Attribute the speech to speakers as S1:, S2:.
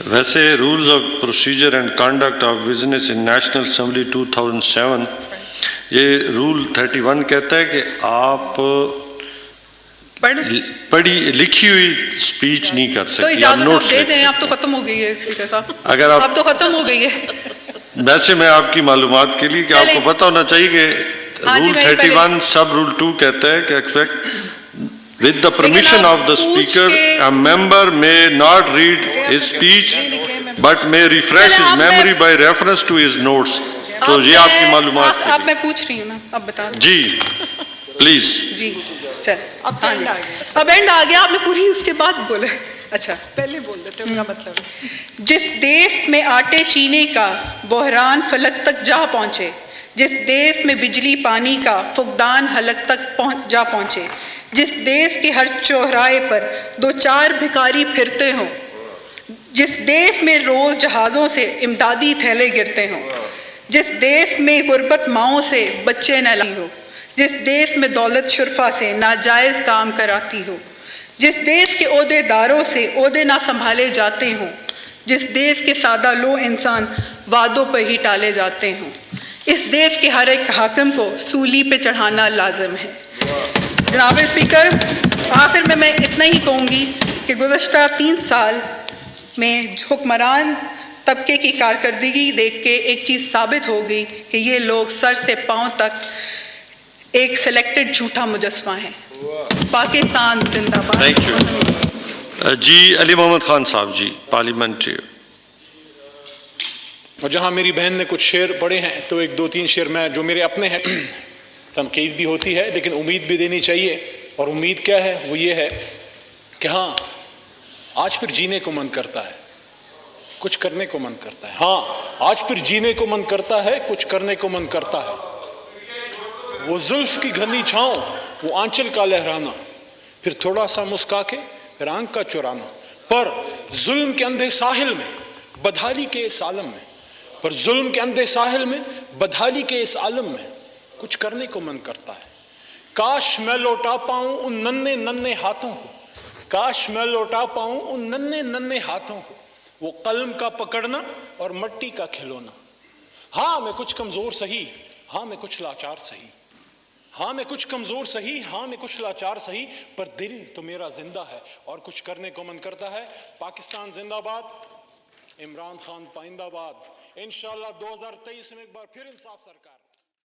S1: वैसे rules of procedure and conduct of business in national assembly 2007 ये rule 31 कहता है कि आप पढ़ी लिखी हुई स्पीच नहीं कर सकते।
S2: तो इजाजत आप दे दें, आप तो खत्म हो गई है स्पीकर साहब,
S1: अगर
S2: आप तो खत्म हो गई है।
S1: वैसे मैं आपकी मालूमात के लिए कि आपको पता होना चाहिए कि रूल 31 सब रूल 2 कहता है कि expect with the permission of the speaker a member may not read his speech but may refresh his memory by reference to his notes। तो ये आपकी मालूमात
S2: अब मैं पूछ रही हूँ ना, अब बता
S1: जी प्लीज
S2: जी। चल अब एंड आ गया, अब एंड आ गया, आपने पूरी उसके बाद बोले। अच्छा
S3: पहले बोल देते उनका मतलब।
S2: जिस देश में आटे चीनी का बहरान फलक तक जा पहुंचे, जिस देश में बिजली पानी का फुकदान हलक तक जा पहुंचे, जिस देश के हर चौराहे पर दो चार भिखारी फिरते हों, जिस देश में रोज जहाज़ों से इमदादी थैले गिरते हों, जिस देश में गुर्बत माओं से बच्चे न लाई हो, जिस देश में दौलत शुरफा से नाजायज़ काम कराती हो, जिस देश के ओहदेदारों से ओहदे ना संभाले जाते हों, जिस देश के सादा लो इंसान वादों पर ही टाले जाते हों, इस देश के हर एक हाकिम को सूली पे चढ़ाना लाजिम है। जनाब स्पीकर, आखिर में मैं इतना ही कहूँगी कि गुज़श्ता 3 साल में हुक्मरान तबके की कारकर्दगी देख के एक चीज़ साबित हो गई कि ये लोग सर से पाँव तक एक सिलेक्टेड झूठा मुजस्मा है। पाकिस्तान जिंदाबाद।
S1: थैंक यू जी। अली मोहम्मद खान साहब जी, पार्लियामेंट्री।
S4: और जहाँ मेरी बहन ने कुछ शेर पढ़े हैं तो एक 2-3 शेर मैं जो मेरे अपने हैं, तनकीद भी होती है लेकिन उम्मीद भी देनी चाहिए। और उम्मीद क्या है, वो ये है कि हाँ आज फिर जीने को मन करता है, कुछ करने को मन करता है। हाँ आज फिर जीने को मन करता है, कुछ करने को मन करता है। वो जुल्फ की घनी छाँव, वो आंचल का लहराना, फिर थोड़ा सा मुस्का के फिर आंख का चुराना। पर जुल्म के अंधे साहिल में बदहाली के इस आलम में, पर जुल्म के अंधे साहिल में बदहाली के इस आलम में कुछ करने को मन करता है। काश मैं लौटा पाऊं उन नन्हे नन्हे हाथों को, काश मैं लौटा पाऊं उन नन्हे नन्हे हाथों को, वो कलम का पकड़ना और मट्टी का खिलौना। हाँ मैं कुछ कमजोर सही, हाँ मैं कुछ लाचार सही, हाँ मैं कुछ कमजोर सही, हाँ मैं कुछ लाचार सही, पर दिल तो मेरा जिंदा है और कुछ करने को मन करता है। पाकिस्तान जिंदाबाद, इमरान खान पाइंदाबाद। इंशाल्लाह 2023 में एक बार फिर इंसाफ सरकार।